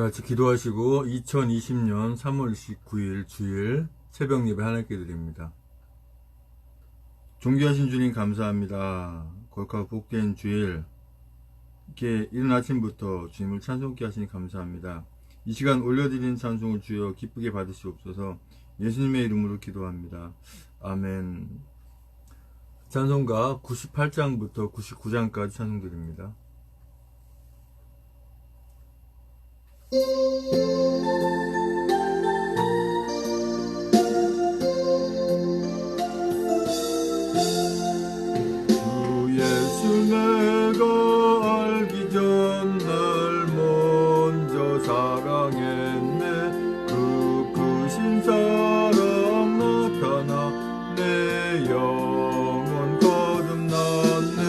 자, 같이 기도하시고 2020년 3월 29일 주일 새벽 예배 하나님께 드립니다. 존귀하신 주님 감사합니다. 거룩하고 복된 주일 이렇게 이른 아침부터 주님을 찬송케 하시니 감사합니다. 이 시간 올려드리는 찬송을 주여 기쁘게 받으시옵소서. 예수님의 이름으로 기도합니다. 아멘. 찬송가 98장부터 99장까지 찬송드립니다. 주 예수 내가 알기 전 날 먼저 사랑했네. 그 크신 사랑 나타나 내 영혼 거듭났네.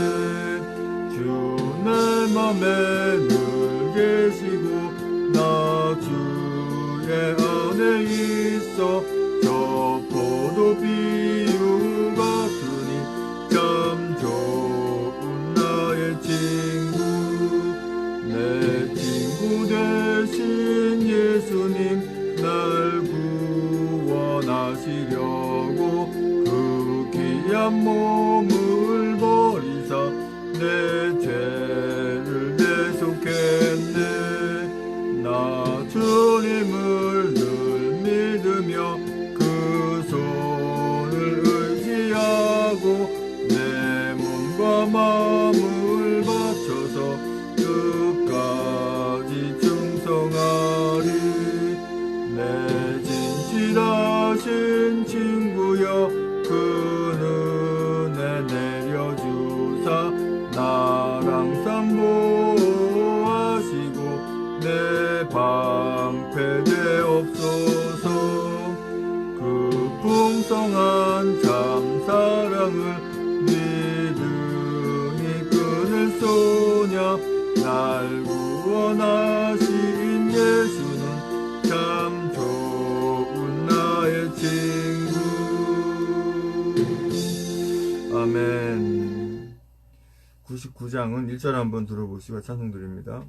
주 내 맘에 늘 계시고 나 주의 안에 있어. 저 포도 비유 같으니 참 좋은 나의 친구. 내 친구 되신 예수님 날 구원하시려고 그 귀한 몸을 버리사 내 죄를 대속했네. 나 주님을 늘 믿으며 그 손을 의지하고 내 몸과 마음을 바쳐서 끝까지 충성하리. 내 진실하신 친구여 그 은혜 내려주사 나랑 항상 보호하시고 내 방패되옵소서. 그 풍성한 참 사랑을 믿음이 끊을 소냐. 날 구원하신 예수는 참 좋은 나의 친구. 아멘. 99장은 1절 한번 들어보시고 찬송드립니다.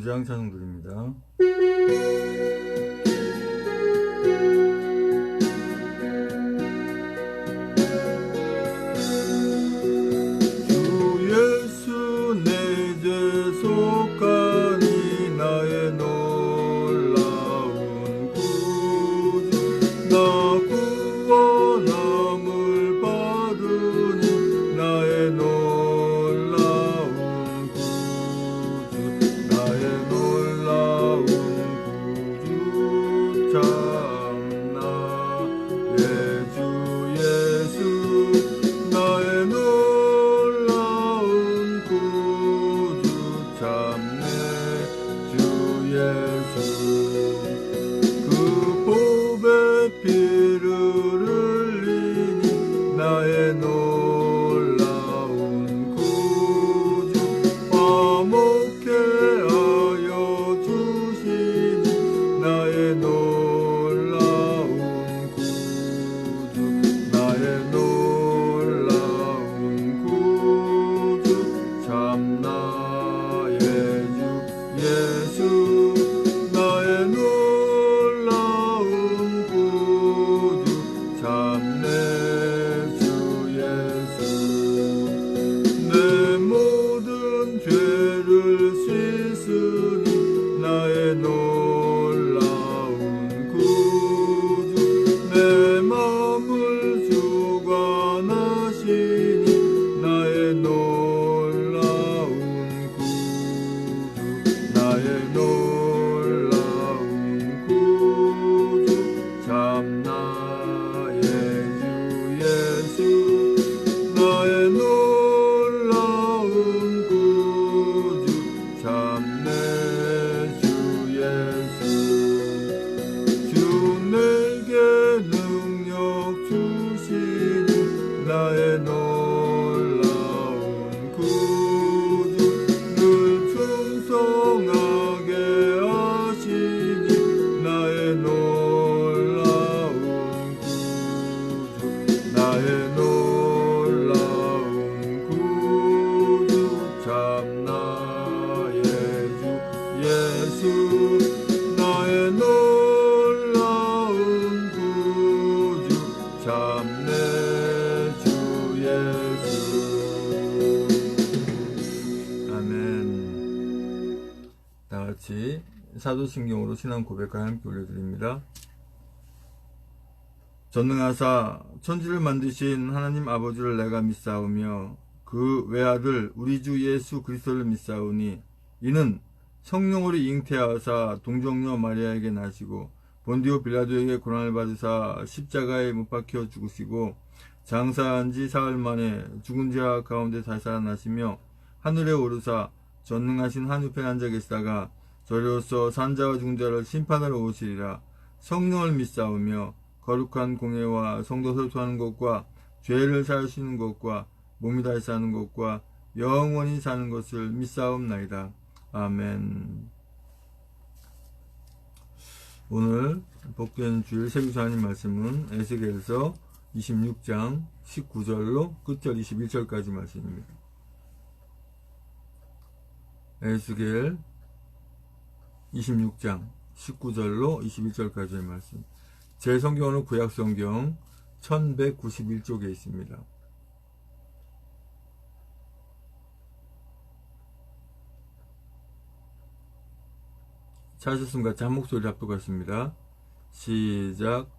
장 찬송드립니다. 주 예수 내 죄 속하니 나의 놀라운 구주. 나 구원함을 받으니 나의 놀라운 구주. 놀라운 구주 참나 예주 예수. 나의 놀라운 구주 참네 주 예수. 그 보배 피를 흘리니 나의 놀라운 구주. 화목해 나의 놀라운 구주. 나의 놀라운 구주 참 나의 주 예수. 나의 사도신경으로 신앙 고백과 함께 올려드립니다. 전능하사 천지를 만드신 하나님 아버지를 내가 믿사오며 그 외아들 우리 주 예수 그리스도를 믿사오니 이는 성령으로 잉태하사 동정녀 마리아에게 나시고 본디오 빌라도에게 고난을 받으사 십자가에 못 박혀 죽으시고 장사한 지 사흘 만에 죽은 자 가운데 다시 살아나시며 하늘에 오르사 전능하신 한우편에 앉아 계시다가 저리로서 산자와 죽은 자를 심판하러 오시리라. 성령을 믿사오며 거룩한 공예와 성도 소통하는 것과 죄를 사하시는 것과 몸이 다시 사는 것과 영원히 사는 것을 믿사옵나이다. 아멘. 오늘 복된 주일 새기도 하나님 말씀은 에스겔서 26장 19절로 끝절 21절까지 말씀입니다. 에스겔 26장 19절로 21절까지의 말씀. 제 성경은 구약성경 1191쪽에 있습니다. 찾으셨으면 같이 한 목소리 합독하십니다. 시작.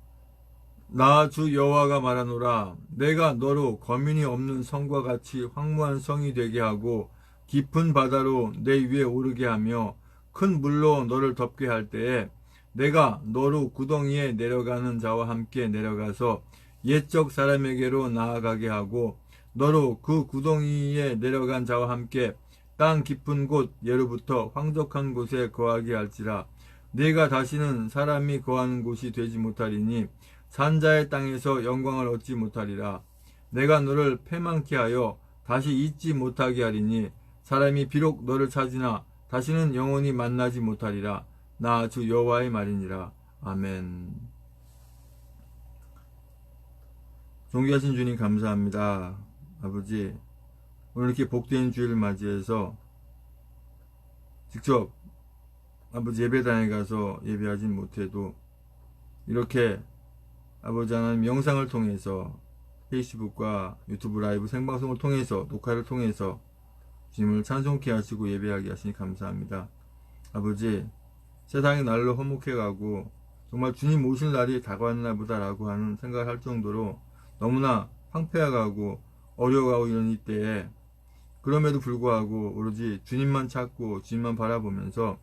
나 주 여호와가 말하노라. 내가 너로 거민이 없는 성과 같이 황무한 성이 되게 하고 깊은 바다로 내 위에 오르게 하며 큰 물로 너를 덮게 할 때에 내가 너로 구덩이에 내려가는 자와 함께 내려가서 옛적 사람에게로 나아가게 하고 너로 그 구덩이에 내려간 자와 함께 땅 깊은 곳 예로부터 황적한 곳에 거하게 할지라. 네가 다시는 사람이 거하는 곳이 되지 못하리니 산자의 땅에서 영광을 얻지 못하리라. 내가 너를 패망케 하여 다시 잊지 못하게 하리니 사람이 비록 너를 찾으나 다시는 영원히 만나지 못하리라. 나 주 여호와의 말이니라. 아멘. 존귀하신 주님 감사합니다. 아버지, 오늘 이렇게 복된 주일을 맞이해서 직접 아버지 예배당에 가서 예배하진 못해도 이렇게 아버지 하나님 영상을 통해서 페이스북과 유튜브 라이브 생방송을 통해서 녹화를 통해서 주님을 찬송케 하시고 예배하게 하시니 감사합니다. 아버지, 세상이 날로 허목해가고 정말 주님 오실 날이 다가왔나 보다라고 하는 생각을 할 정도로 너무나 황폐해가고 어려워가고 이런 이때에 그럼에도 불구하고 오로지 주님만 찾고 주님만 바라보면서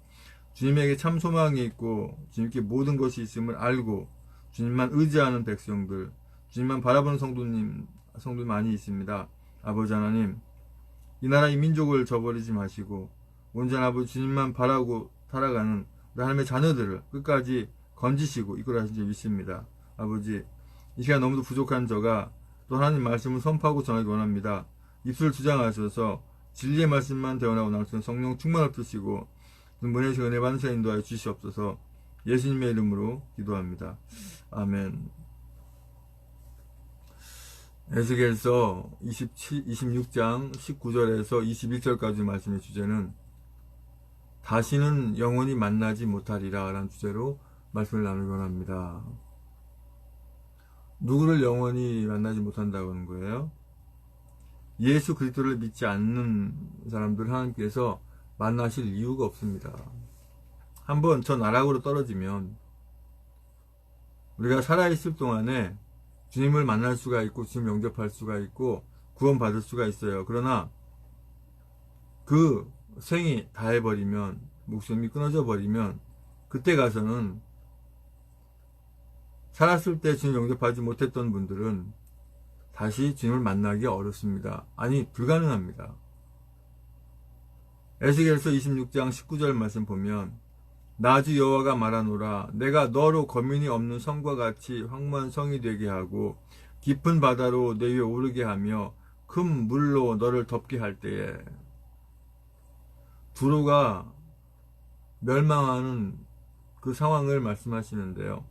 주님에게 참 소망이 있고 주님께 모든 것이 있음을 알고 주님만 의지하는 백성들, 주님만 바라보는 성도들 많이 있습니다. 아버지 하나님, 이 나라 이 민족을 저버리지 마시고 온전한 아버지 주님만 바라고 살아가는 우리 하나님의 자녀들을 끝까지 건지시고 이끌어 가신 줄 믿습니다. 아버지, 이 시간 너무도 부족한 저가 또 하나님 말씀을 선포하고 전하기 원합니다. 입술을 주장하셔서 진리의 말씀만 대언하고 나올 수 있는 성령 충만을 주시고 은혜의 시간 은혜 받는 시간 인도하여 주시옵소서. 예수님의 이름으로 기도합니다. 아멘. 에스겔서 26장 19절에서 21절까지 말씀의 주제는 다시는 영원히 만나지 못하리라 라는 주제로 말씀을 나누기 원합니다. 누구를 영원히 만나지 못한다고 하는 거예요? 예수 그리스도를 믿지 않는 사람들 하나님께서 만나실 이유가 없습니다. 한번 저 나락으로 떨어지면 우리가 살아있을 동안에 주님을 만날 수가 있고 주님 영접할 수가 있고 구원받을 수가 있어요. 그러나 그 생이 다해버리면, 목숨이 끊어져 버리면 그때 가서는 살았을 때 주님 영접하지 못했던 분들은 다시 주님을 만나기 어렵습니다. 아니, 불가능합니다. 에스겔서 26장 19절 말씀 보면 나 주 여호와가 말하노라. 내가 너로 거민이 없는 성과 같이 황무한 성이 되게 하고 깊은 바다로 내 위에 오르게 하며 큰 물로 너를 덮게 할 때에, 두로가 멸망하는 그 상황을 말씀하시는데요.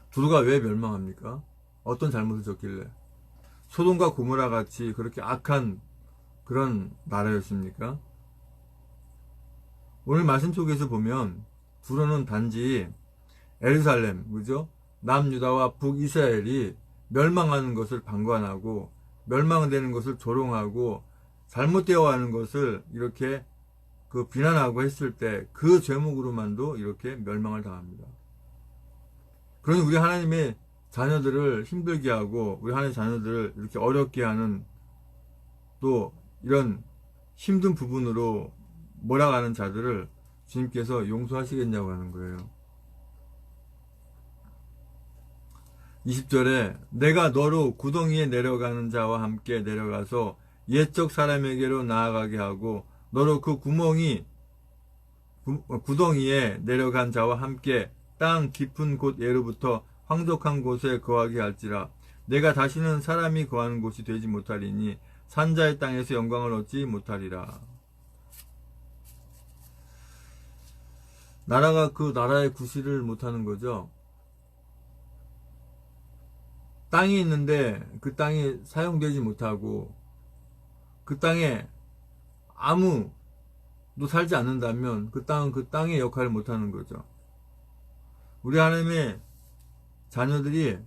두로가 왜 멸망합니까? 어떤 잘못을 졌길래? 소돔과 고모라 같이 그렇게 악한 그런 나라였습니까? 오늘 말씀 속에서 보면 두로는 단지 예루살렘, 그죠? 남유다와 북이스라엘이 멸망하는 것을 방관하고 멸망되는 것을 조롱하고 잘못되어 하는 것을 이렇게 그 비난하고 했을 때 그 죄목으로만도 이렇게 멸망을 당합니다. 그러니 우리 하나님의 자녀들을 힘들게 하고 우리 하나님의 자녀들을 이렇게 어렵게 하는 또 이런 힘든 부분으로 몰아가는 자들을 주님께서 용서하시겠냐고 하는 거예요. 20절에 내가 너로 구덩이에 내려가는 자와 함께 내려가서 옛적 사람에게로 나아가게 하고 너로 그 구덩이에 내려간 자와 함께 땅 깊은 곳 예로부터 황족한 곳에 거하게 할지라. 내가 다시는 사람이 거하는 곳이 되지 못하리니 산자의 땅에서 영광을 얻지 못하리라. 나라가 그 나라의 구실을 못하는 거죠. 땅이 있는데 그 땅이 사용되지 못하고 그 땅에 아무도 살지 않는다면 그 땅은 그 땅의 역할을 못하는 거죠. 우리 하나님의 자녀들이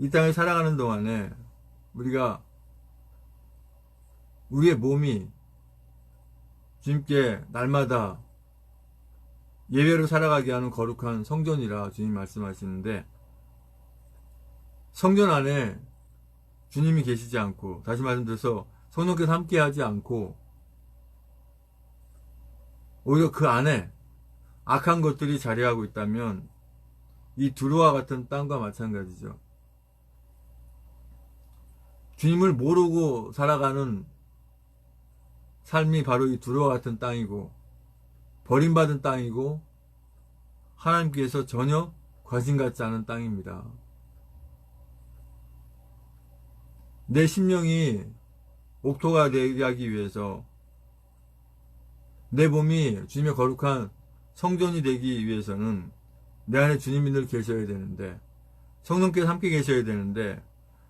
이 땅을 살아가는 동안에 우리가 우리의 몸이 주님께 날마다 예배로 살아가게 하는 거룩한 성전이라 주님 말씀하시는데 성전 안에 주님이 계시지 않고 다시 말씀드려서 성령께서 함께하지 않고 오히려 그 안에 악한 것들이 자리하고 있다면 이 두루와 같은 땅과 마찬가지죠. 주님을 모르고 살아가는 삶이 바로 이 두루와 같은 땅이고 버림받은 땅이고 하나님께서 전혀 관심 갖지 않은 땅입니다. 내 심령이 옥토가 되게 하기 위해서 내 몸이 주님의 거룩한 성전이 되기 위해서는 내 안에 주님이 늘 계셔야 되는데 성령께서 함께 계셔야 되는데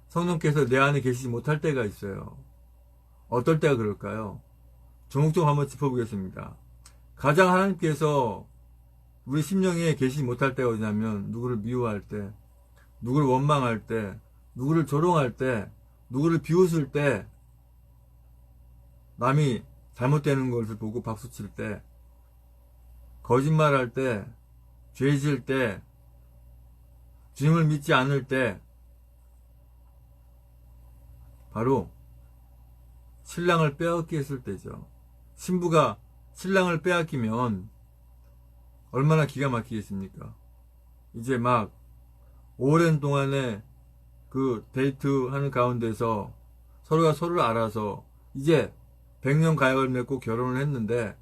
성령께서 내 안에 계시지 못할 때가 있어요. 어떨 때가 그럴까요? 조목조목 한번 짚어보겠습니다. 가장 하나님께서 우리 심령에 계시지 못할 때가 어디냐면 누구를 미워할 때, 누구를 원망할 때, 누구를 조롱할 때, 누구를 비웃을 때, 남이 잘못되는 것을 보고 박수칠 때, 거짓말할 때, 죄 지을 때, 주님을 믿지 않을 때, 바로 신랑을 빼앗기 했을 때죠. 신부가 신랑을 빼앗기면 얼마나 기가 막히겠습니까? 이제 막 오랜 동안에 그 데이트하는 가운데서 서로가 서로를 알아서 이제 100년 가약을 맺고 결혼을 했는데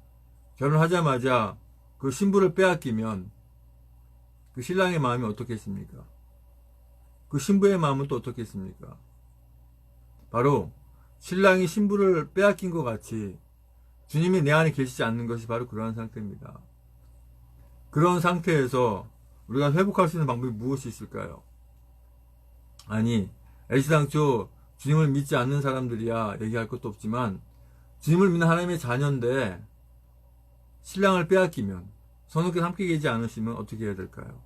결혼하자마자 그 신부를 빼앗기면 그 신랑의 마음이 어떻겠습니까? 그 신부의 마음은 또 어떻겠습니까? 바로 신랑이 신부를 빼앗긴 것 같이 주님이 내 안에 계시지 않는 것이 바로 그러한 상태입니다. 그런 상태에서 우리가 회복할 수 있는 방법이 무엇이 있을까요? 아니, 애시당초 주님을 믿지 않는 사람들이야 얘기할 것도 없지만 주님을 믿는 하나님의 자녀인데 신랑을 빼앗기면 성령께서 함께 계시지 않으시면 어떻게 해야 될까요?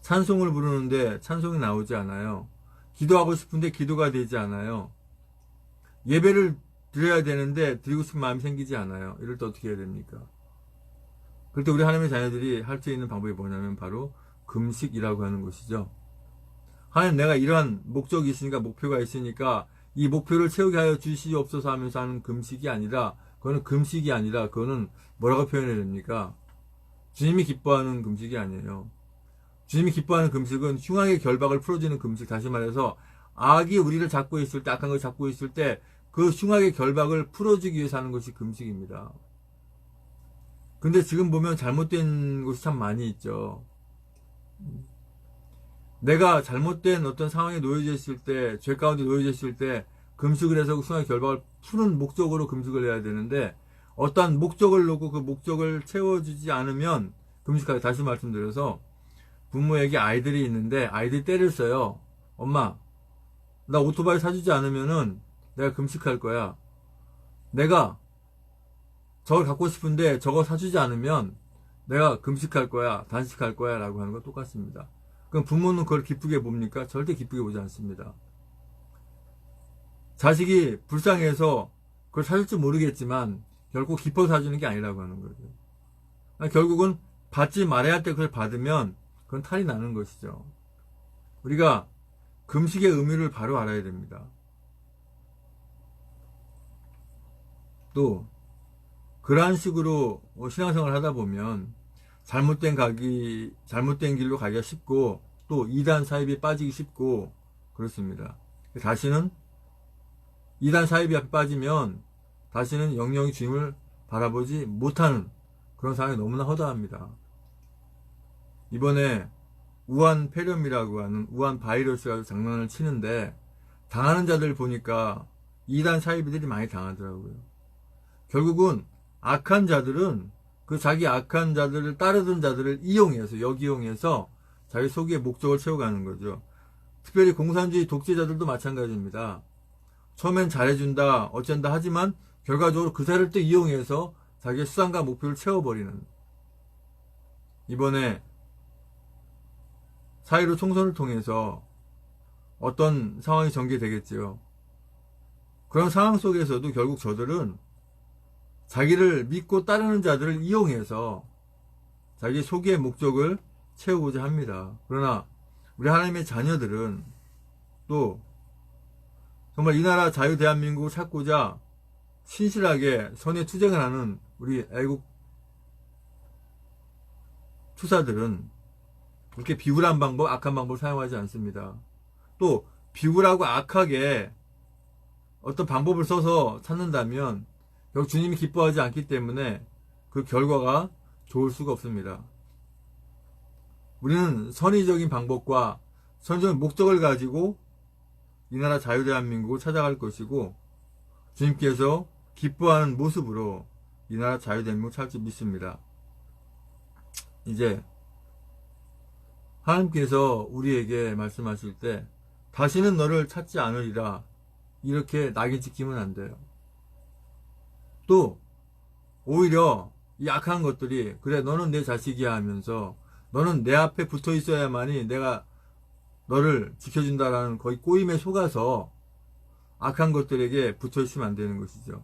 찬송을 부르는데 찬송이 나오지 않아요. 기도하고 싶은데 기도가 되지 않아요. 예배를 드려야 되는데 드리고 싶은 마음이 생기지 않아요. 이럴 때 어떻게 해야 됩니까? 그럴 때 우리 하나님의 자녀들이 할 수 있는 방법이 뭐냐면 바로 금식이라고 하는 것이죠. 하나님, 내가 이러한 목적이 있으니까 목표가 있으니까 이 목표를 채우게 하여 주시옵소서 하면서 하는 금식이 아니라 그거는 금식이 아니라 그거는 뭐라고 표현해야 됩니까? 주님이 기뻐하는 금식이 아니에요. 주님이 기뻐하는 금식은 흉악의 결박을 풀어주는 금식, 다시 말해서 악이 우리를 잡고 있을 때, 악한 걸 잡고 있을 때 그 흉악의 결박을 풀어주기 위해서 하는 것이 금식입니다. 근데 지금 보면 잘못된 것이 참 많이 있죠. 내가 잘못된 어떤 상황에 놓여져 있을 때, 죄 가운데 놓여져 있을 때 금식을 해서 흉악의 결박을 푸는 목적으로 금식을 해야 되는데 어떠한 목적을 놓고 그 목적을 채워주지 않으면 금식하게, 다시 말씀드려서 부모에게 아이들이 있는데 아이들이 때를 써요. 엄마, 나 오토바이 사주지 않으면은 내가 금식할 거야. 내가 저걸 갖고 싶은데 저거 사주지 않으면 내가 금식할 거야, 단식할 거야 라고 하는 거 똑같습니다. 그럼 부모는 그걸 기쁘게 봅니까? 절대 기쁘게 보지 않습니다. 자식이 불쌍해서 그걸 사줄지 모르겠지만 결국 기뻐서 사주는 게 아니라고 하는 거죠. 결국은 받지 말아야 할 때 그걸 받으면 그건 탈이 나는 것이죠. 우리가 금식의 의미를 바로 알아야 됩니다. 또 그러한 식으로 신앙생활을 하다 보면 잘못된 길로 가기가 쉽고 또 이단 사입에 빠지기 쉽고 그렇습니다. 다시는 이단 사입이 앞에 빠지면 다시는 영영이 주님을 바라보지 못하는 그런 상황이 너무나 허다합니다. 이번에 우한 폐렴이라고 하는 우한 바이러스가 장난을 치는데 당하는 자들 보니까 이단 사이비들이 많이 당하더라고요. 결국은 악한 자들은 그 자기 악한 자들을 따르던 자들을 이용해서 역이용해서 자기 속의 목적을 채워가는 거죠. 특별히 공산주의 독재자들도 마찬가지입니다. 처음엔 잘해준다 어쩐다 하지만 결과적으로 그 사람을 또 이용해서 자기의 수단과 목표를 채워버리는, 이번에 4.15 총선을 통해서 어떤 상황이 전개되겠지요. 그런 상황 속에서도 결국 저들은 자기를 믿고 따르는 자들을 이용해서 자기 속의 목적을 채우고자 합니다. 그러나 우리 하나님의 자녀들은 또 정말 이 나라 자유 대한민국을 찾고자 신실하게 선의 투쟁을 하는 우리 애국 투사들은 그렇게 비굴한 방법, 악한 방법을 사용하지 않습니다. 또 비굴하고 악하게 어떤 방법을 써서 찾는다면 결국 주님이 기뻐하지 않기 때문에 그 결과가 좋을 수가 없습니다. 우리는 선의적인 방법과 선의적인 목적을 가지고 이 나라 자유대한민국을 찾아갈 것이고 주님께서 기뻐하는 모습으로 이 나라 자유대한민국을 찾을 믿습니다. 이제 하나님께서 우리에게 말씀하실 때 다시는 너를 찾지 않으리라 이렇게 낙인 찍히면 안 돼요. 또 오히려 이 악한 것들이 그래 너는 내 자식이야 하면서 너는 내 앞에 붙어 있어야만이 내가 너를 지켜준다라는 거의 꼬임에 속아서 악한 것들에게 붙어 있으면 안 되는 것이죠.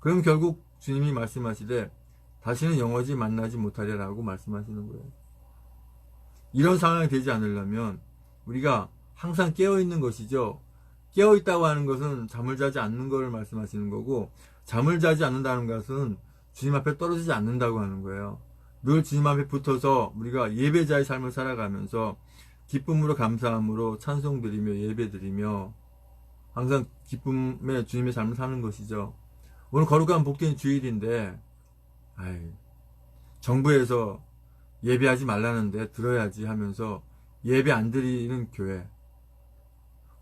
그럼 결국 주님이 말씀하시되 다시는 영원히 만나지 못하리라고 말씀하시는 거예요. 이런 상황이 되지 않으려면 우리가 항상 깨어있는 것이죠. 깨어있다고 하는 것은 잠을 자지 않는 것을 말씀하시는 거고, 잠을 자지 않는다는 것은 주님 앞에 떨어지지 않는다고 하는 거예요. 늘 주님 앞에 붙어서 우리가 예배자의 삶을 살아가면서 기쁨으로 감사함으로 찬송드리며 예배드리며 항상 기쁨의 주님의 삶을 사는 것이죠. 오늘 거룩한 복된 주일인데 정부에서 예배하지 말라는데 들어야지 하면서 예배 안 드리는 교회,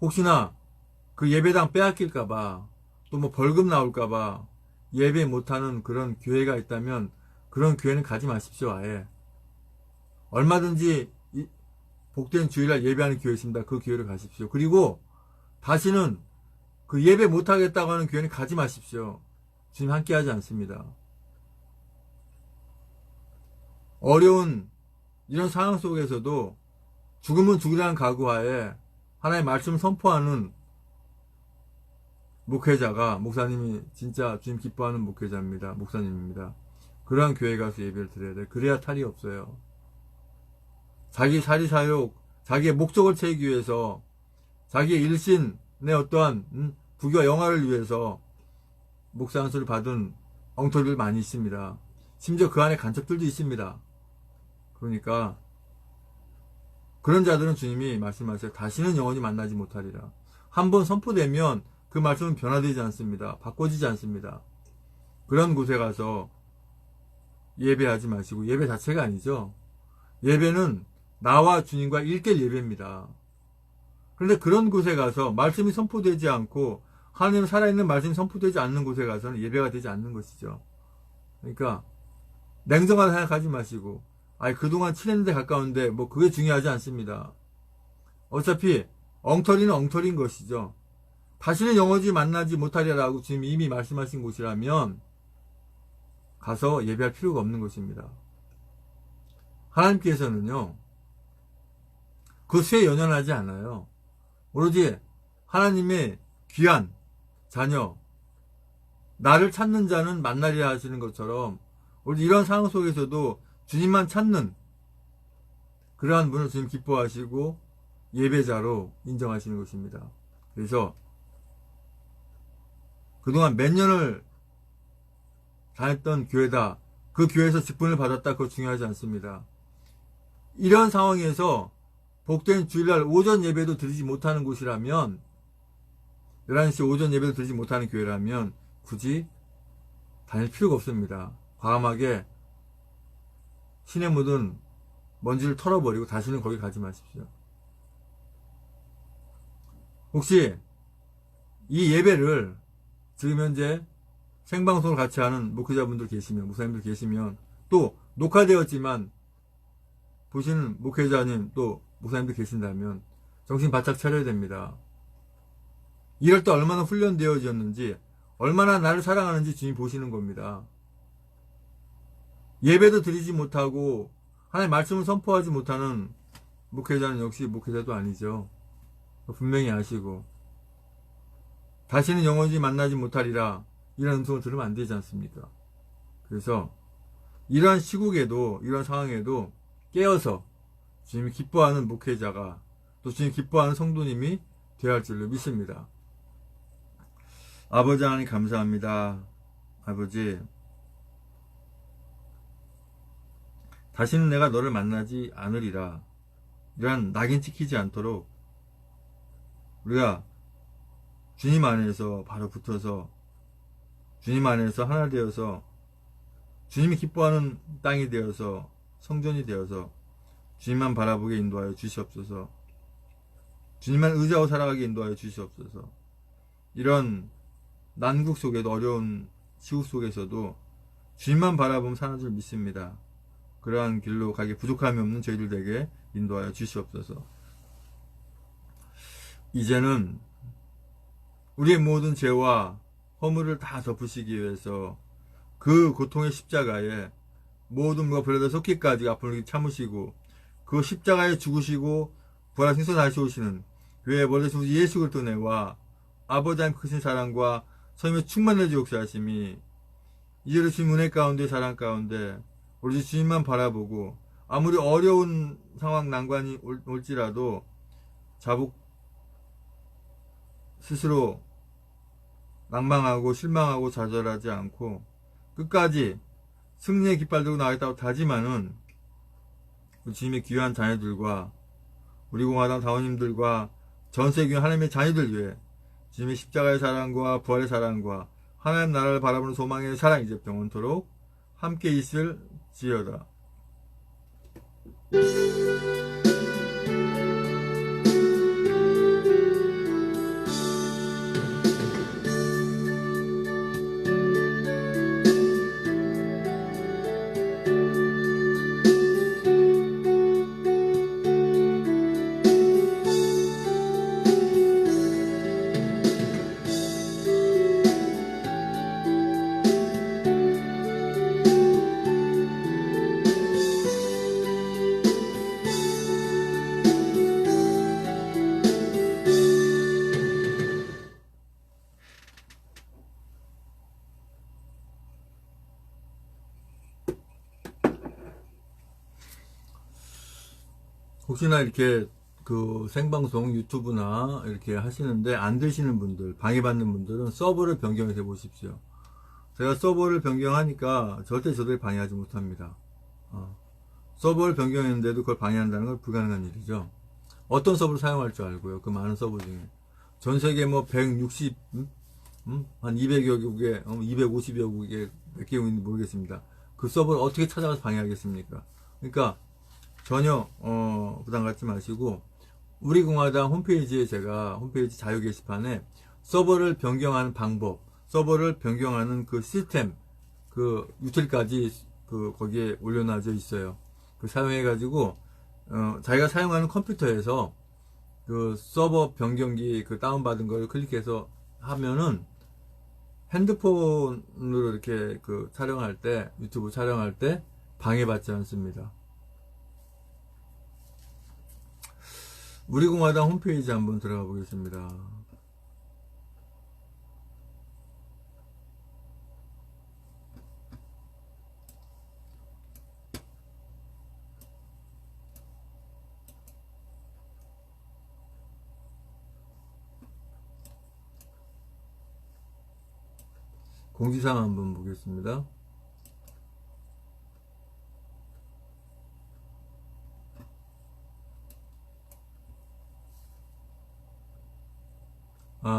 혹시나 그 예배당 빼앗길까봐 또 뭐 벌금 나올까봐 예배 못하는 그런 교회가 있다면 그런 교회는 가지 마십시오. 아예 얼마든지 복된 주일날 예배하는 교회 있습니다. 그 교회를 가십시오. 그리고 다시는 그 예배 못하겠다고 하는 교회는 가지 마십시오. 주님 함께하지 않습니다. 어려운 이런 상황 속에서도 죽으면 죽으라는 각오하에 하나님의 말씀을 선포하는 목회자가, 목사님이 진짜 주님 기뻐하는 목회자입니다. 목사님입니다. 그러한 교회 가서 예배를 드려야 돼. 그래야 탈이 없어요. 자기 사리사욕, 자기의 목적을 채우기 위해서, 자기의 일신의 어떠한 부귀와 영화를 위해서 목사 한 수를 받은 엉터리들 많이 있습니다. 심지어 그 안에 간첩들도 있습니다. 그러니까 그런 자들은 주님이 말씀하세요. 다시는 영원히 만나지 못하리라. 한번 선포되면 그 말씀은 변화되지 않습니다. 바꿔지지 않습니다. 그런 곳에 가서 예배하지 마시고, 예배 자체가 아니죠. 예배는 나와 주님과 1대1 예배입니다. 그런데 그런 곳에 가서 말씀이 선포되지 않고 하나님 살아있는 말씀이 선포되지 않는 곳에 가서는 예배가 되지 않는 것이죠. 그러니까 냉정하게 생각하지 마시고 그동안 친했는데 가까운데 뭐 그게 중요하지 않습니다. 어차피 엉터리는 엉터리인 것이죠. 다시는 영원히 만나지 못하리라고 주님이 이미 말씀하신 곳이라면 가서 예배할 필요가 없는 것입니다. 하나님께서는요 그 수에 연연하지 않아요. 오로지 하나님의 귀한 자녀, 나를 찾는 자는 만나리라 하시는 것처럼 우리 이런 상황 속에서도 주님만 찾는 그러한 분을 주님 기뻐하시고 예배자로 인정하시는 것입니다. 그래서 그동안 몇 년을 다녔던 교회다. 그 교회에서 직분을 받았다. 그거 중요하지 않습니다. 이런 상황에서 복된 주일날 오전 예배도 드리지 못하는 곳이라면 11시 오전 예배도 드리지 못하는 교회라면 굳이 다닐 필요가 없습니다. 과감하게 신의 묻은 먼지를 털어버리고 다시는 거기 가지 마십시오. 혹시 이 예배를 지금 현재 생방송을 같이 하는 목회자분들 계시면, 목사님들 계시면, 또 녹화되었지만 보시는 목회자님 또 목사님들 계신다면 정신 바짝 차려야 됩니다. 이럴 때 얼마나 훈련되어졌는지, 얼마나 나를 사랑하는지 주님 보시는 겁니다. 예배도 드리지 못하고 하나님의 말씀을 선포하지 못하는 목회자는 역시 목회자도 아니죠. 분명히 아시고 다시는 영원히 만나지 못하리라 이런 음성을 들으면 안 되지 않습니까? 그래서 이러한 시국에도, 이런 상황에도 깨어서 주님이 기뻐하는 목회자가, 또 주님이 기뻐하는 성도님이 되어야 할 줄로 믿습니다. 아버지 하나님 감사합니다. 아버지, 다시는 내가 너를 만나지 않으리라 이러한 낙인 찍히지 않도록 우리가 주님 안에서 바로 붙어서 주님 안에서 하나 되어서 주님이 기뻐하는 땅이 되어서 성전이 되어서 주님만 바라보게 인도하여 주시옵소서. 주님만 의지하고 살아가게 인도하여 주시옵소서. 이런 난국 속에도, 어려운 시국 속에서도 주님만 바라보면 사는 줄 믿습니다. 그러한 길로 가기 부족함이 없는 저희들 에게 인도하여 주시옵소서. 이제는 우리의 모든 죄와 허물을 다 덮으시기 위해서 그 고통의 십자가에 모든 무가 불에다 섞기까지 아픔을 참으시고 그 십자가에 죽으시고 부활하신 서 다시 오시는 교회의 머리신 우리 예수 그리스도의 은혜와 아버지 하나님 크신 사랑과 성령의 충만을 지옥사하심이 이제로 주님 은혜 가운데, 사랑 가운데 우리 주님만 바라보고 아무리 어려운 상황 난관이 올지라도 자복 스스로 낭망하고 실망하고 좌절하지 않고 끝까지 승리의 깃발 들고 나가겠다고 다짐하는 우리 주님의 귀한 자녀들과 우리 공화당 당원님들과 전세교회 하나님의 자녀들 위해 주님의 십자가의 사랑과 부활의 사랑과 하나님 나라를 바라보는 소망의 사랑이 이제 영원토록 함께 있을지어다. 혹시나 이렇게 그 생방송 유튜브나 이렇게 하시는데 안 되시는 분들, 방해받는 분들은 서버를 변경해서 보십시오. 제가 서버를 변경하니까 절대 저들 방해하지 못합니다. 서버를 변경했는데도 그걸 방해한다는 건 불가능한 일이죠. 어떤 서버를 사용할 줄 알고요. 그 많은 서버 중에. 전 세계 뭐 160, 한 200여 국에, 250여 국에 몇 개 있는지 모르겠습니다. 그 서버를 어떻게 찾아가서 방해하겠습니까? 그러니까 전혀 부담 갖지 마시고 우리 공화당 홈페이지에 제가 홈페이지 자유 게시판에 서버를 변경하는 방법, 서버를 변경하는 그 시스템, 그 유틸까지 그 거기에 올려놔져 있어요. 그 사용해 가지고 자기가 사용하는 컴퓨터에서 그 서버 변경기 그 다운받은 걸 클릭해서 하면은 핸드폰으로 이렇게 그 촬영할 때, 유튜브 촬영할 때 방해받지 않습니다. 우리 공화당 홈페이지 한번 들어가 보겠습니다. 공지사항 한번 보겠습니다.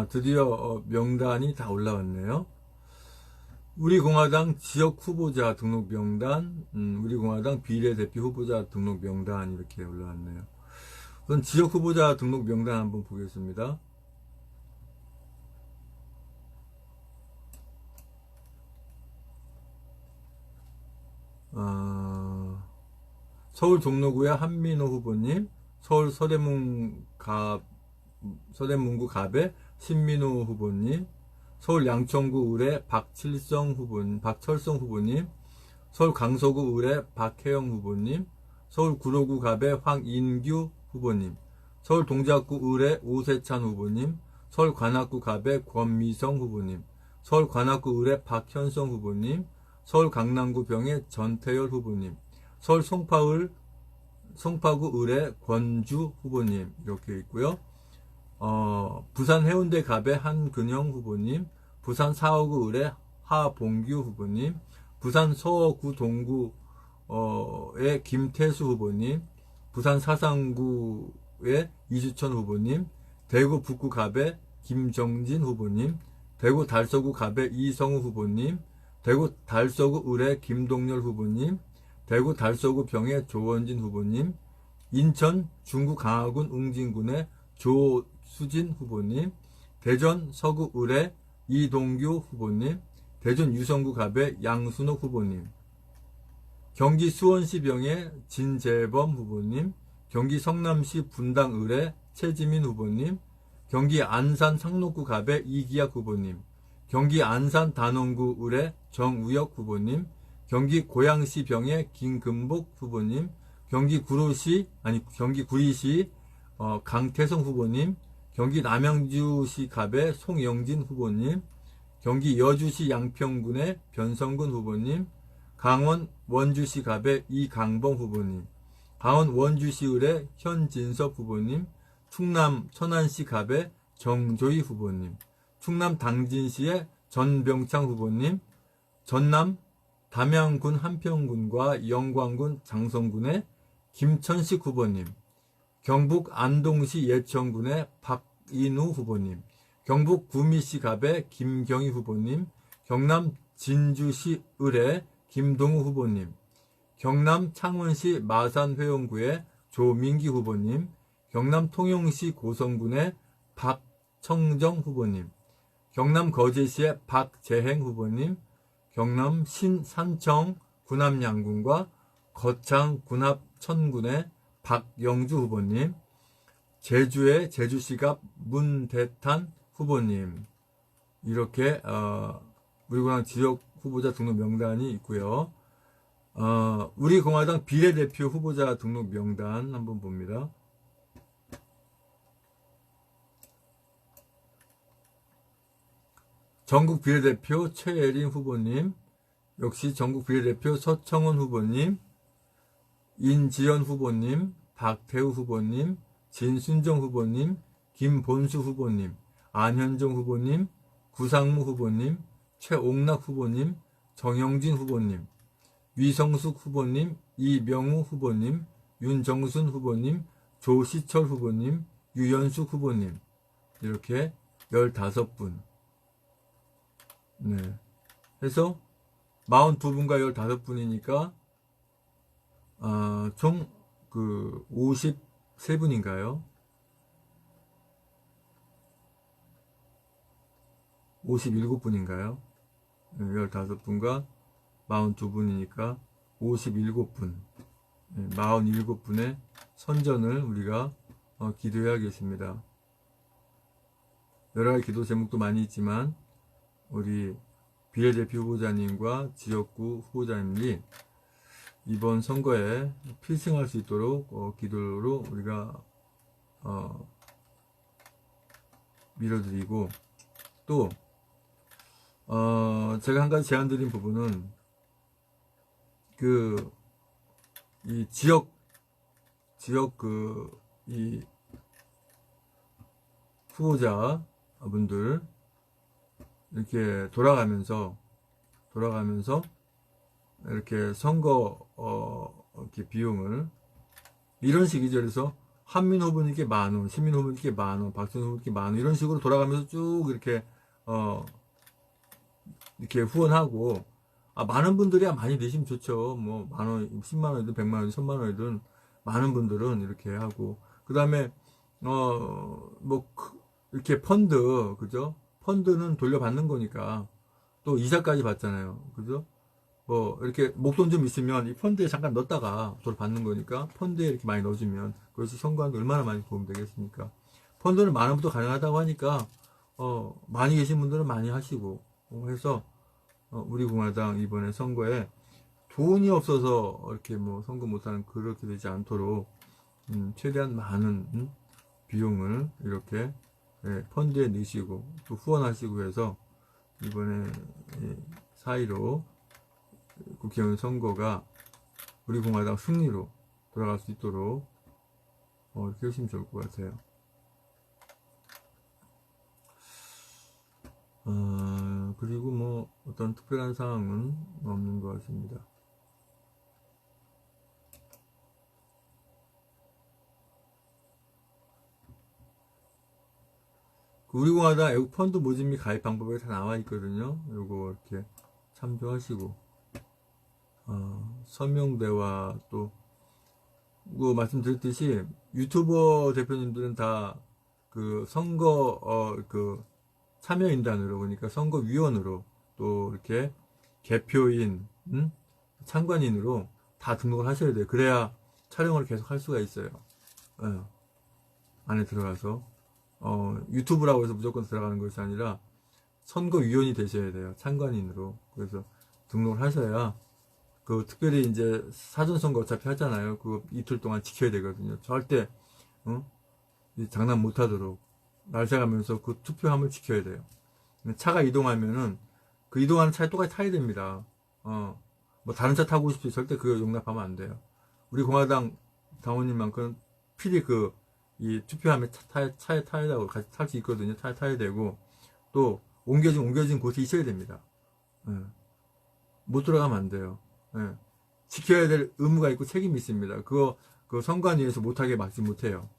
드디어 명단이 다 올라왔네요. 우리공화당 지역 후보자 등록 명단, 우리공화당 비례대표 후보자 등록 명단 이렇게 올라왔네요. 우선 지역 후보자 등록 명단 한번 보겠습니다. 서울 종로구의 한민호 후보님, 서울 서대문구 갑의 신민호 후보님, 서울 양천구 을의 박철성 후보님, 서울 강서구 을의 박혜영 후보님, 서울 구로구 갑의 황인규 후보님, 서울 동작구 을의 오세찬 후보님, 서울 관악구 갑의 권미성 후보님, 서울 관악구 을의 박현성 후보님, 서울 강남구 병의 전태열 후보님, 서울 송파구 을의 권주 후보님 이렇게 있고요. 부산 해운대 갑의 한근영 후보님, 부산 사어구 을의 하봉규 후보님, 부산 서구 동구의 김태수 후보님, 부산 사상구의 이주천 후보님, 대구 북구 갑의 김정진 후보님, 대구 달서구 갑의 이성우 후보님, 대구 달서구 을의 김동열 후보님, 대구 달서구 병의 조원진 후보님, 인천 중구 강화군 웅진군의 조수진 후보님, 대전 서구 을의 이동규 후보님, 대전 유성구 갑의 양순옥 후보님, 경기 수원시 병의 진재범 후보님, 경기 성남시 분당 을의 최지민 후보님, 경기 안산 상록구 갑의 이기학 후보님, 경기 안산 단원구 을의 정우혁 후보님, 경기 고양시 병의 김금복 후보님, 경기 구리시 강태성 후보님, 경기 남양주시 갑의 송영진 후보님, 경기 여주시 양평군의 변성근 후보님, 강원 원주시 갑의 이강범 후보님, 강원 원주시 을의 현진섭 후보님, 충남 천안시 갑의 정조희 후보님, 충남 당진시의 전병창 후보님, 전남 담양군 한평군과 영광군 장성군의 김천식 후보님, 경북 안동시 예천군의 박인우 후보님, 경북 구미시 갑의 김경희 후보님, 경남 진주시 을의 김동우 후보님, 경남 창원시 마산회원구의 조민기 후보님, 경남 통영시 고성군의 박청정 후보님, 경남 거제시의 박재행 후보님, 경남 산청 군합양군과 거창 군합천군의 박영주 후보님, 제주의 제주시갑 문대탄 후보님, 이렇게 우리공화당 지역 후보자 등록 명단이 있고요. 우리공화당 비례대표 후보자 등록 명단 한번 봅니다. 전국 비례대표 최예린 후보님, 역시 전국 비례대표 서청원 후보님, 인지연 후보님, 박태우 후보님, 진순정 후보님, 김본수 후보님, 안현정 후보님, 구상무 후보님, 최옥락 후보님, 정영진 후보님, 위성숙 후보님, 이명우 후보님, 윤정순 후보님, 조시철 후보님, 유연숙 후보님, 이렇게 15분. 네. 해서 42분과 15분이니까 총 53분인가요? 57분인가요? 15분과 42분이니까 57분. 47분의 선전을 우리가 기도해야겠습니다. 여러 가지 기도 제목도 많이 있지만 우리 비례대표 후보자님과 지역구 후보자님이 이번 선거에 필승할 수 있도록 기도로 우리가 밀어드리고, 또 제가 한 가지 제안드린 부분은 이 지역 이 후보자 분들 이렇게 돌아가면서 돌아가면서 이렇게 선거 이렇게 비용을 이런 식이죠. 그래서 한민 후보님께 10,000원, 시민 후보님께 10,000원, 박지원 후보님께 10,000원 이런 식으로 돌아가면서 쭉 이렇게 이렇게 후원하고 많은 분들이야 많이 내시면 좋죠. 뭐 10,000원, 10만원이든 100만원이든 1000만원이든 많은 분들은 이렇게 하고 그 다음에 뭐 이렇게 펀드 그죠? 펀드는 돌려받는 거니까 또 이자까지 받잖아요. 그죠? 뭐 이렇게 목돈 좀 있으면 이 펀드에 잠깐 넣었다가 돌 받는 거니까 펀드에 이렇게 많이 넣어주면 그래서 선거하는데 얼마나 많이 도움 되겠습니까? 펀드는 많은 분도 가능하다고 하니까 많이 계신 분들은 많이 하시고 해서 우리 공화당 이번에 선거에 돈이 없어서 이렇게 뭐 선거 못하는 그렇게 되지 않도록 최대한 많은 비용을 이렇게 펀드에 넣으시고 또 후원하시고 해서 이번에 4.15 국회의원 선거가 우리 공화당 승리로 돌아갈 수 있도록 이렇게 하시면 좋을 것 같아요. 그리고 뭐 어떤 특별한 사항은 없는 것 같습니다. 우리 공화당 애국 펀드 모집 및 가입 방법이 다 나와 있거든요. 요거 이렇게 참조하시고 서명대와 또 말씀드렸듯이 유튜버 대표님들은 다 그 선거 그 참여인단으로 그러니까 선거위원으로 또 이렇게 개표인 참관인으로 다 등록을 하셔야 돼요. 그래야 촬영을 계속 할 수가 있어요. 안에 들어가서 유튜브라고 해서 무조건 들어가는 것이 아니라 선거위원이 되셔야 돼요. 참관인으로. 그래서 등록을 하셔야 그 특별히 이제 사전선거 어차피 하잖아요. 그거 이틀 동안 지켜야 되거든요. 절대 장난 못하도록 날새가면서 그 투표함을 지켜야 돼요. 차가 이동하면은 그 이동하는 차에 똑같이 타야 됩니다. 뭐 다른 차 타고 싶지 절대 그거 용납하면 안 돼요. 우리 공화당 당원님만큼 필히 이 투표함에 차에 타야 되고 같이 탈 수 있거든요. 차에 타야 되고 또 옮겨진 곳에 있어야 됩니다. 못 들어가면 안 돼요. 지켜야 될 의무가 있고 책임이 있습니다. 그거 선관위에서 못하게 막지 못해요.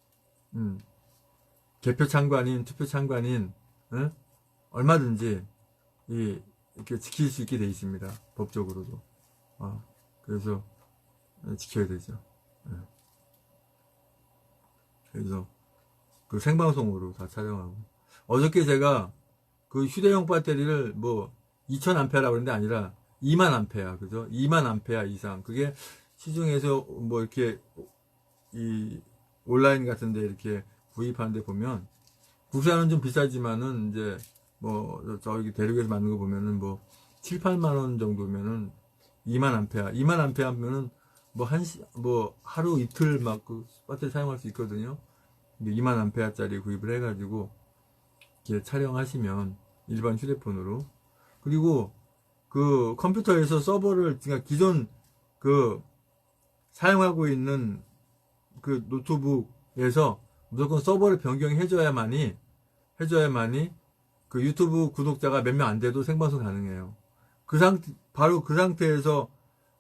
개표 참관인, 투표 참관인 얼마든지 이렇게 지킬 수 있게 돼 있습니다. 법적으로도. 그래서 지켜야 되죠. 그래서 그 생방송으로 다 촬영하고 어저께 제가 그 휴대용 배터리를 뭐 2000A라고 그러는데 아니라 20000A 그죠? 20000A 이상 그게 시중에서 뭐 이렇게 이 온라인 같은데 이렇게 구입하는데 보면 국산은 좀 비싸지만은 이제 뭐 저기 대륙에서 만든 거 보면은 뭐 7, 8만원 정도면은 20000A 20000A면은 뭐 하루 이틀 막 그 배터리 사용할 수 있거든요. 근데 20000A짜리 구입을 해가지고 이렇게 촬영하시면 일반 휴대폰으로 그리고 그 컴퓨터에서 서버를 그러니까 기존 사용하고 있는 그 노트북에서 무조건 서버를 변경해줘야만이 그 유튜브 구독자가 몇 명 안 돼도 생방송 가능해요. 바로 그 상태에서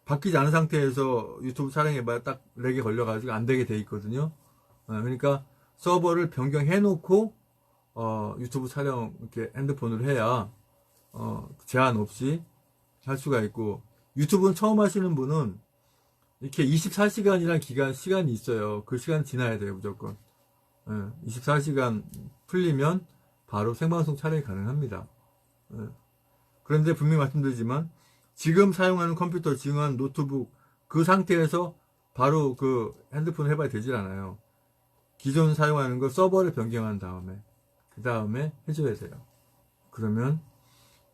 바뀌지 않은 상태에서 유튜브 촬영해봐야 딱 렉이 걸려가지고 안 되게 돼 있거든요. 그러니까 서버를 변경해놓고 유튜브 촬영 이렇게 핸드폰으로 해야 제한 없이 할 수가 있고 유튜브는 처음 하시는 분은 이렇게 24시간이라는 시간이 있어요. 그 시간 지나야 돼요, 무조건. 24시간 풀리면 바로 생방송 촬영이 가능합니다. 그런데 분명히 말씀드리지만 지금 사용하는 컴퓨터, 지금 하는 노트북 그 상태에서 바로 그 핸드폰 해봐야 되질 않아요. 기존 사용하는 거 서버를 변경한 다음에 그 다음에 해줘야 돼요. 그러면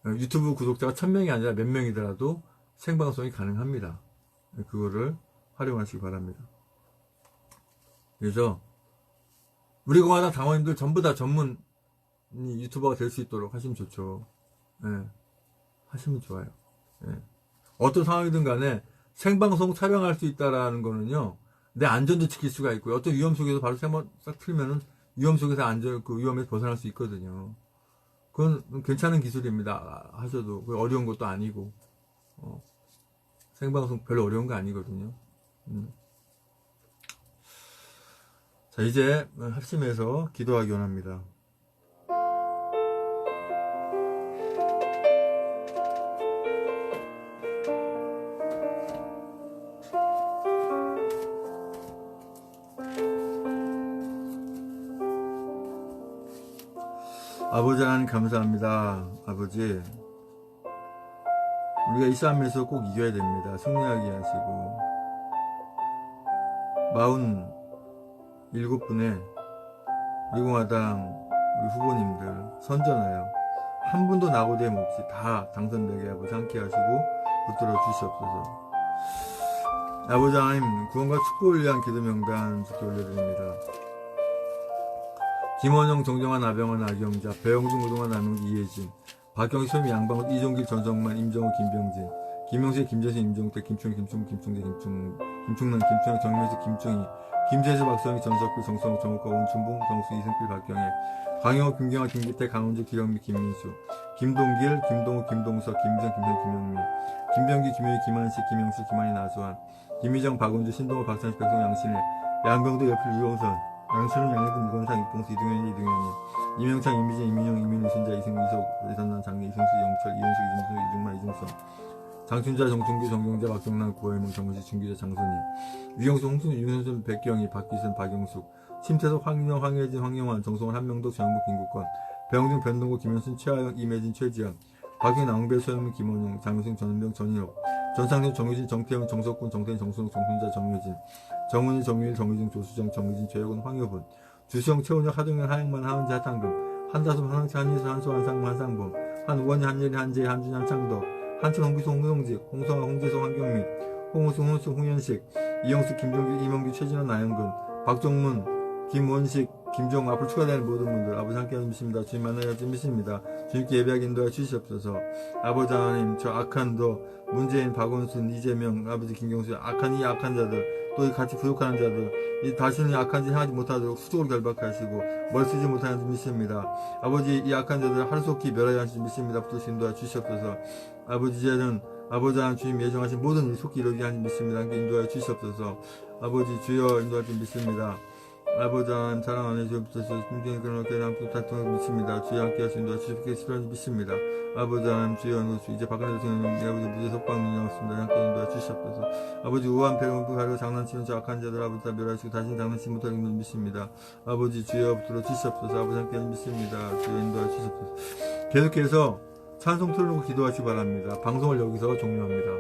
유튜브 구독자가 1000명이 아니라 몇 명이더라도 생방송이 가능합니다. 그거를 활용하시기 바랍니다. 그래서 우리 공화당 당원님들 전부 다 전문 유튜버가 될 수 있도록 하시면 좋죠. 하시면 좋아요. 어떤 상황이든 간에 생방송 촬영할 수 있다라는 거는요, 내 안전도 지킬 수가 있고요. 어떤 위험 속에서 바로 생방 싹 틀면은 위험 속에서 그 위험에서 벗어날 수 있거든요. 그건 괜찮은 기술입니다. 하셔도 어려운 것도 아니고. 생방송 별로 어려운 거 아니거든요. 자, 이제 합심해서 기도하기 원합니다. 아버지 하나님 감사합니다. 아버지, 우리가 이 싸움에서 꼭 이겨야 됩니다. 승리하게 하시고 47분의 미공화당 우리 후보님들 선전하여 한 분도 낙오됨 없이 다 당선되게 아버지 함께 하시고 붙들어 주시옵소서. 아버지 하나님, 구원과 축복을 위한 기도 명단 주께 올려드립니다. 김원영, 정정환, 나병환, 나경자, 배영준, 우동환, 남영기, 이혜진, 박경희, 소미, 양방울, 이종길, 전정만, 임정우, 김병진, 김용식, 김재신, 임종택, 김충희, 김충무, 김충재, 김충남, 김충혁, 정명수, 김충희, 김재수, 박성희, 전석규, 정성욱, 정욱과 온춘봉, 정수, 이승필, 박경혜, 강영호, 김경아, 김기태, 강원주, 기영미, 김민수, 김동길, 김동욱, 김동석, 김미정, 김현, 김영미, 김병기, 김효희, 김한식, 김영수, 김한희, 나수환, 김희정, 박은주, 신동호, 박찬식, 백성, 양신혜, 양병도, 옆필, 유영선, 양철은, 양혜근, 이건상, 이봉수, 이등현이, 이등현이, 이명창, 이미진, 이민영, 이민우, 이순자, 이승우, 이석, 이선난, 장례, 이승수, 영철, 이현식, 이준수, 이중만, 이중성, 장춘자, 정충기, 정경자, 박정남, 고혜몽, 정은지, 준기자, 장선희, 유영수, 홍순, 윤선순, 백경희, 박기선, 박영숙, 심태석, 황인영, 황혜진, 황영환, 정성원, 한명덕, 정영국, 김국권, 배영준, 변동구, 김현순, 최하영, 이매진, 최지현, 박영, 나홍배, 소영민, 김원용, 장효승, 전은병, 전인옥, 전상현, 정유진, 정태영, 정석군, 정태인, 정순욱, 정순자, 정효진, 정은희, 정유일, 정유진, 조수정, 정유진, 최혁은, 황효분, 주시영, 최원혁, 하동현, 하영만, 하은지, 하탄금, 한다솜, 한항치, 한희수, 한수, 한상무, 한상범, 한우원이, 한예리, 한재희, 한준희, 한창덕, 한천, 홍기수, 홍용직, 홍성아, 홍재성, 한경민, 홍우수, 홍수, 홍현식, 이영수, 김종규, 이명규, 최진원, 나영근, 박정문, 김원식, 김종, 앞으로 추가되는 모든 분들 아버지 함께 하십니다. 주님 만나야 믿습니다. 주님께 예배하게 인도해 주시옵소서. 아버지 하나님, 저 악한 문재인, 박원순, 이재명, 아버지 김경수, 악한 이 악한 자들, 또 같이 부족한 자들, 이 다시는 악한 짓 행하지 못하도록 수적으로 결박하시고 멀 쓰지 못하는 줄 믿습니다. 아버지, 이 악한 자들 하루속히 멸하여 하신 줄 믿습니다. 붙들시 인도해 주시옵소서. 아버지, 이제는 아버지 하나님 주님 예정하신 모든 일 속히 이루게 하는 줄 믿습니다. 함께 인도해 주시옵소서. 아버지, 주여 인도할 줄 믿습니다. 아버지 하나님 사랑 안에 주옵소서. 힘든 그렇게 남고 탈통을 믿습니다. 주여 함께 하신다. 주님께 싫어하는 믿습니다. 아버지 하나님 주여 이제 박근혜 대통령님 아버지 무죄 석방이 나왔습니다. 함께 인도해 주시옵소서. 아버지 우한 배움부 가려 장난치는 저 악한 자들 아버지 다 멸하시고 다시는 장난치지 못하는 줄 믿습니다. 아버지 주여 붙들어 주시옵소서. 아버지 함께 믿습니다. 주여 인도해 주시옵소서. 계속해서 찬송 틀어놓고 기도하시기 바랍니다. 방송을 여기서 종료합니다.